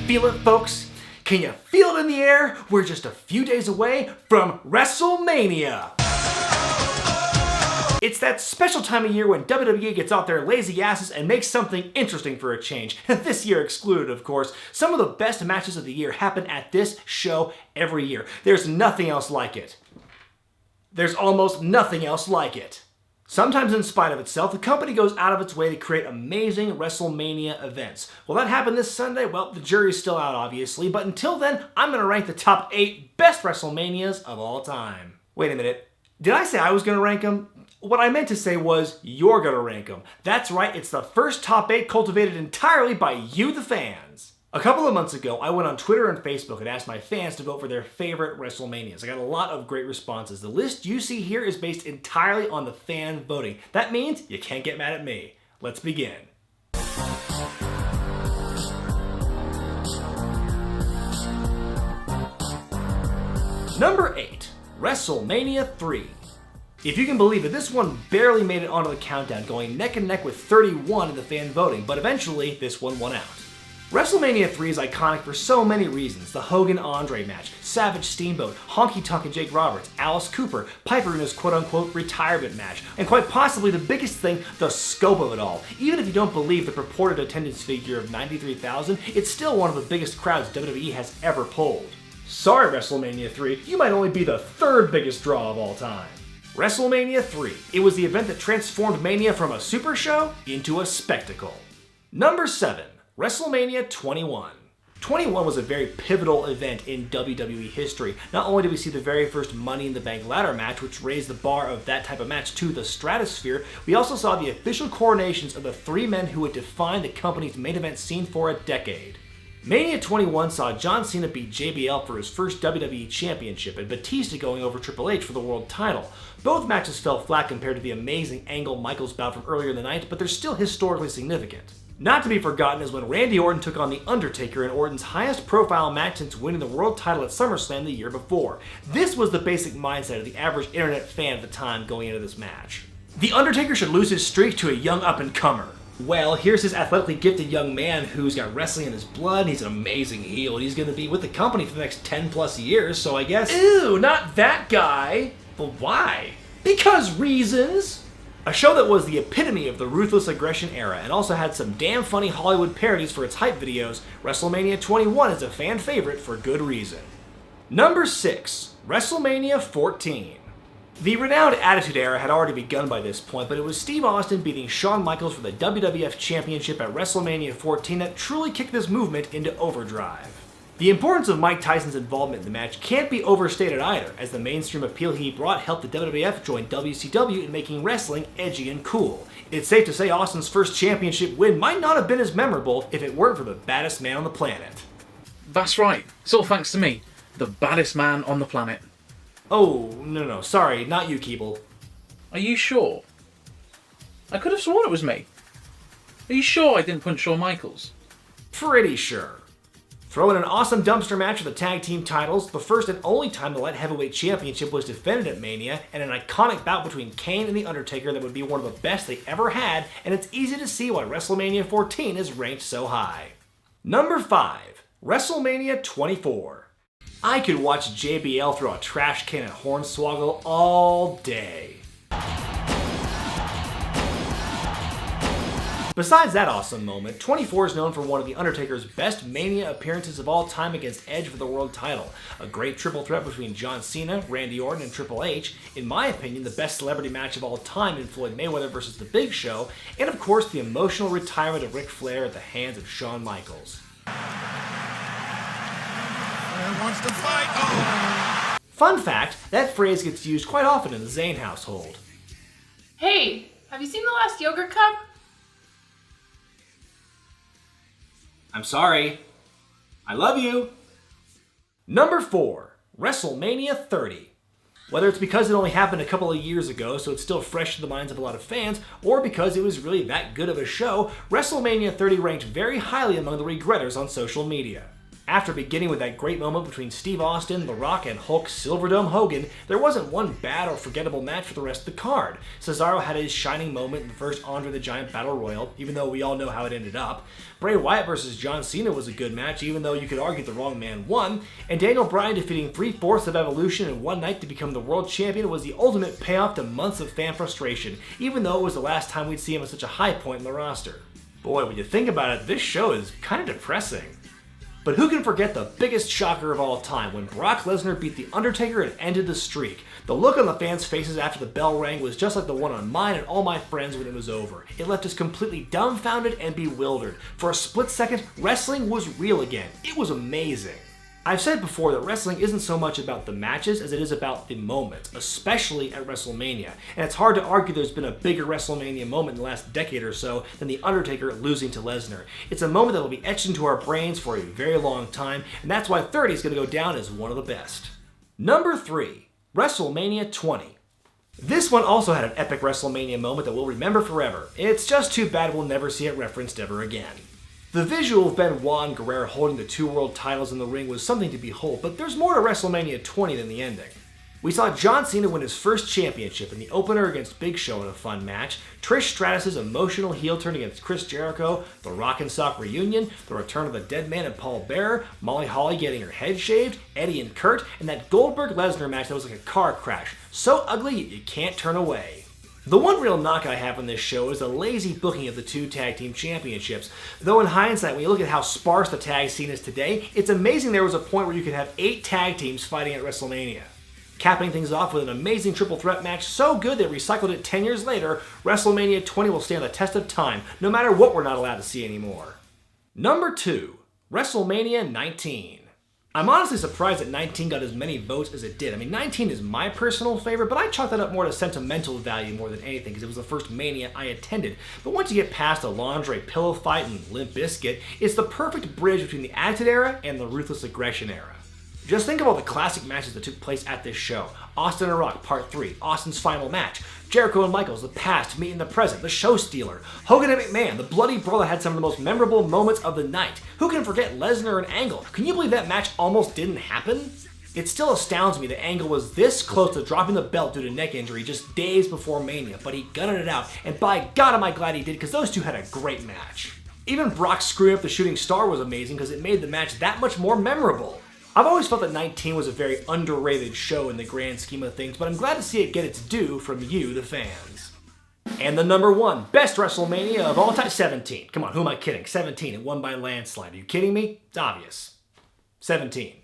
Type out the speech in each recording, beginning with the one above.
feel it, folks? Can you feel it in the air? We're just a few days away from WrestleMania. It's that special time of year when WWE gets off their lazy asses and makes something interesting for a change. This year excluded, of course. Some of the best matches of the year happen at this show every year. There's nothing else like it. There's almost nothing else like it. Sometimes in spite of itself, the company goes out of its way to create amazing WrestleMania events. Will that happen this Sunday? Well, the jury's still out, obviously, but until then, I'm going to rank the top 8 best WrestleManias of all time. Wait a minute. Did I say I was going to rank them? What I meant to say was, you're going to rank them. That's right, it's the first top 8 cultivated entirely by you, the fans. A couple of months ago, I went on Twitter and Facebook and asked my fans to vote for their favorite WrestleManias. I got a lot of great responses. The list you see here is based entirely on the fan voting. That means you can't get mad at me. Let's begin. Number 8, WrestleMania III. If you can believe it, this one barely made it onto the countdown, going neck and neck with 31 in the fan voting, but eventually this one won out. WrestleMania III is iconic for so many reasons. The Hogan-Andre match, Savage Steamboat, Honky Tonk and Jake Roberts, Alice Cooper, Piper in his quote-unquote retirement match, and quite possibly the biggest thing, the scope of it all. Even if you don't believe the purported attendance figure of 93,000, it's still one of the biggest crowds WWE has ever pulled. Sorry WrestleMania III, you might only be the 3rd biggest draw of all time. WrestleMania III. It was the event that transformed Mania from a super show into a spectacle. Number 7. WrestleMania 21. 21 was a very pivotal event in WWE history. Not only did we see the very first Money in the Bank ladder match, which raised the bar of that type of match to the stratosphere, we also saw the official coronations of the 3 men who would define the company's main event scene for a decade. Mania 21 saw John Cena beat JBL for his first WWE Championship and Batista going over Triple H for the world title. Both matches fell flat compared to the amazing Angle Michaels bout from earlier in the night, but they're still historically significant. Not to be forgotten is when Randy Orton took on The Undertaker in Orton's highest profile match since winning the world title at Summerslam the year before. This was the basic mindset of the average internet fan at the time going into this match. The Undertaker should lose his streak to a young up-and-comer. Well, here's this athletically gifted young man who's got wrestling in his blood, he's an amazing heel, and he's going to be with the company for the next 10 plus years, so I guess... Ew, not that guy! But why? Because reasons! A show that was the epitome of the ruthless aggression era and also had some damn funny Hollywood parodies for its hype videos, WrestleMania 21 is a fan favorite for good reason. Number 6. WrestleMania 14. The renowned Attitude Era had already begun by this point, but it was Steve Austin beating Shawn Michaels for the WWF Championship at WrestleMania 14 that truly kicked this movement into overdrive. The importance of Mike Tyson's involvement in the match can't be overstated either, as the mainstream appeal he brought helped the WWF join WCW in making wrestling edgy and cool. It's safe to say Austin's first championship win might not have been as memorable if it weren't for the baddest man on the planet. That's right, it's all thanks to me, the baddest man on the planet. Oh, no, sorry, not you, Keable. Are you sure? I could have sworn it was me. Are you sure I didn't punch Shawn Michaels? Pretty sure. Throw in an awesome dumpster match for the tag team titles, the first and only time the light heavyweight championship was defended at Mania, and an iconic bout between Kane and The Undertaker that would be one of the best they ever had, and it's easy to see why WrestleMania 14 is ranked so high. Number 5. WrestleMania 24. I could watch JBL throw a trash can at Hornswoggle all day. Besides that awesome moment, 24 is known for one of The Undertaker's best Mania appearances of all time against Edge for the world title. A great triple threat between John Cena, Randy Orton, and Triple H. In my opinion, the best celebrity match of all time in Floyd Mayweather vs. The Big Show. And of course, the emotional retirement of Ric Flair at the hands of Shawn Michaels. Wants to fight. Oh. Fun fact, that phrase gets used quite often in the Zayn household. Hey, have you seen the last yogurt cup? I'm sorry. I love you. Number 4. WrestleMania 30. Whether it's because it only happened a couple of years ago, so it's still fresh in the minds of a lot of fans, or because it was really that good of a show, WrestleMania 30 ranked very highly among the regretters on social media. After beginning with that great moment between Steve Austin, The Rock, and Hulk Silverdome Hogan, there wasn't one bad or forgettable match for the rest of the card. Cesaro had his shining moment in the first Andre the Giant Battle Royal, even though we all know how it ended up. Bray Wyatt vs. John Cena was a good match, even though you could argue the wrong man won. And Daniel Bryan defeating 3/4 of Evolution in one night to become the world champion was the ultimate payoff to months of fan frustration, even though it was the last time we'd see him at such a high point in the roster. Boy, when you think about it, this show is kind of depressing. But who can forget the biggest shocker of all time, when Brock Lesnar beat The Undertaker and ended the streak. The look on the fans' faces after the bell rang was just like the one on mine and all my friends when it was over. It left us completely dumbfounded and bewildered. For a split second, wrestling was real again. It was amazing. I've said before that wrestling isn't so much about the matches as it is about the moment, especially at WrestleMania. And it's hard to argue there's been a bigger WrestleMania moment in the last decade or so than The Undertaker losing to Lesnar. It's a moment that will be etched into our brains for a very long time, and that's why 30 is going to go down as one of the best. Number 3, WrestleMania 20. This one also had an epic WrestleMania moment that we'll remember forever. It's just too bad we'll never see it referenced ever again. The visual of Benoit and Guerrero holding the 2 world titles in the ring was something to behold, but there's more to WrestleMania 20 than the ending. We saw John Cena win his first championship in the opener against Big Show in a fun match, Trish Stratus' emotional heel turn against Chris Jericho, the Rock and Sock reunion, the return of the Dead Man and Paul Bearer, Molly Holly getting her head shaved, Eddie and Kurt, and that Goldberg-Lesnar match that was like a car crash. So ugly you can't turn away. The one real knock I have on this show is the lazy booking of the 2 tag team championships. Though in hindsight, when you look at how sparse the tag scene is today, it's amazing there was a point where you could have 8 tag teams fighting at WrestleMania. Capping things off with an amazing triple threat match so good they recycled it 10 years later, WrestleMania 20 will stand the test of time, no matter what we're not allowed to see anymore. Number 2, WrestleMania 19. I'm honestly surprised that 19 got as many votes as it did. I mean, 19 is my personal favorite, but I chalk that up more to sentimental value more than anything because it was the first Mania I attended. But once you get past a lingerie pillow fight and Limp Bizkit, it's the perfect bridge between the Attitude Era and the Ruthless Aggression Era. Just think of all the classic matches that took place at this show. Austin and Rock, Part 3, Austin's final match. Jericho and Michaels, the past meeting the present, the show stealer. Hogan and McMahon, the bloody brawl that had some of the most memorable moments of the night. Who can forget Lesnar and Angle? Can you believe that match almost didn't happen? It still astounds me that Angle was this close to dropping the belt due to neck injury just days before Mania, but he gutted it out, and by God am I glad he did because those two had a great match. Even Brock screwing up the shooting star was amazing because it made the match that much more memorable. I've always felt that 19 was a very underrated show in the grand scheme of things, but I'm glad to see it get its due from you, the fans. And the number 1 best WrestleMania of all time, 17. Come on, who am I kidding? 17, it won by landslide. Are you kidding me? It's obvious. 17.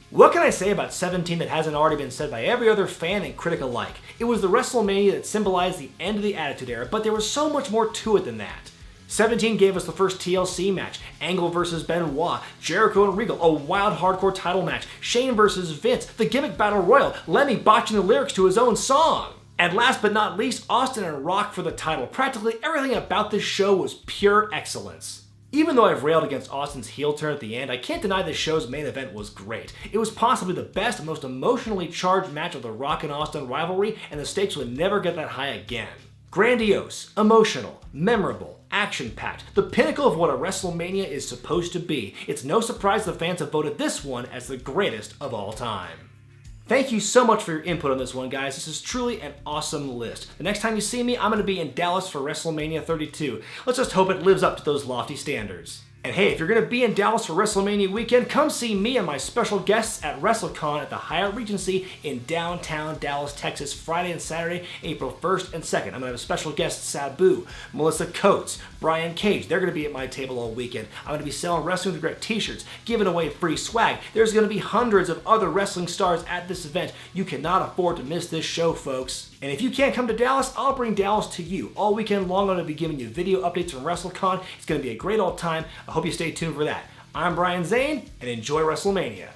What can I say about 17 that hasn't already been said by every other fan and critic alike? It was the WrestleMania that symbolized the end of the Attitude Era, but there was so much more to it than that. 17 gave us the first TLC match, Angle vs. Benoit, Jericho and Regal, a wild hardcore title match, Shane vs. Vince, the gimmick battle royal, Lemmy botching the lyrics to his own song. And last but not least, Austin and Rock for the title. Practically everything about this show was pure excellence. Even though I've railed against Austin's heel turn at the end, I can't deny this show's main event was great. It was possibly the best and most emotionally charged match of the Rock and Austin rivalry, and the stakes would never get that high again. Grandiose, emotional, memorable, action-packed, the pinnacle of what a WrestleMania is supposed to be. It's no surprise the fans have voted this one as the greatest of all time. Thank you so much for your input on this one, guys. This is truly an awesome list. The next time you see me, I'm going to be in Dallas for WrestleMania 32. Let's just hope it lives up to those lofty standards. And hey, if you're going to be in Dallas for WrestleMania weekend, come see me and my special guests at WrestleCon at the Hyatt Regency in downtown Dallas, Texas, Friday and Saturday, April 1st and 2nd. I'm going to have a special guest, Sabu, Melissa Coates, Brian Cage. They're going to be at my table all weekend. I'm going to be selling Wrestling with Wregret t-shirts, giving away free swag. There's going to be hundreds of other wrestling stars at this event. You cannot afford to miss this show, folks. And if you can't come to Dallas, I'll bring Dallas to you. All weekend long, I'm going to be giving you video updates from WrestleCon. It's going to be a great old time. I hope you stay tuned for that. I'm Brian Zane, and enjoy WrestleMania.